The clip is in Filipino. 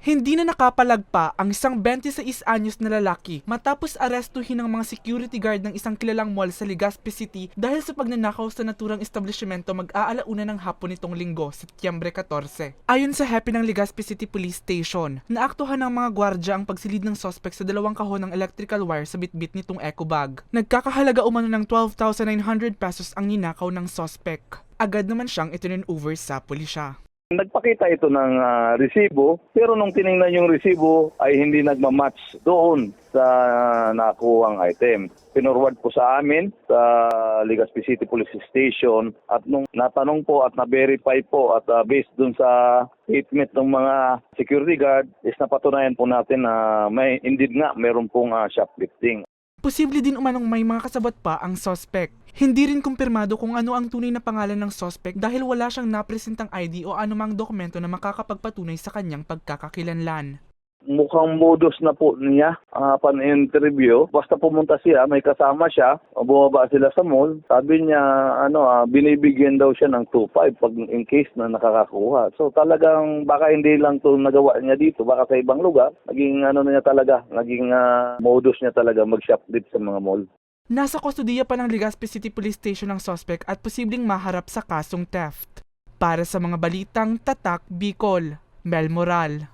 Hindi na nakapalagpa ang isang 26 anyos na lalaki matapos arestuhin ng mga security guard ng isang kilalang mall sa Legazpi City dahil sa pagnanakaw sa naturang establishmento mag-aalauna ng hapon nitong linggo, Setyembre 14. Ayon sa hepe ng Legazpi City Police Station, naaktuhan ng mga gwardya ang pagsilid ng suspect sa dalawang kahon ng electrical wire sa bitbit nitong eco bag. Nagkakahalaga umano ng 12,900 pesos ang ninakaw ng suspect. Agad naman siyang iturn over sa pulisya. Nagpakita ito ng resibo, pero nung tiningnan yung resibo ay hindi nagmamatch doon sa nakuhang item. Pinorward po sa amin sa Legazpi City Police Station at nung natanong po at na-verify po at based doon sa statement ng mga security guard is napatunayan po natin na may indeed nga meron pong shoplifting. Posible din umanong may mga kasabot pa ang suspect. Hindi rin kumpirmado kung ano ang tunay na pangalan ng suspect dahil wala siyang napresentang ID o anumang dokumento na makakapagpatunay sa kanyang pagkakakilanlan. Mukhang modus na po niya pan-interview. Basta pumunta siya, may kasama siya, bumaba sila sa mall. Sabi niya, binibigyan daw siya ng 2,500 pag in case na nakakakuha. So talagang baka hindi lang to nagawa niya dito, baka sa ibang lugar. Naging naging modus niya talaga mag-shoplift sa mga mall. Nasa kustodiya pa ng Legazpi City Police Station ang suspect at posibleng maharap sa kasong theft. Para sa mga balitang Tatak Bicol, Mel Moral.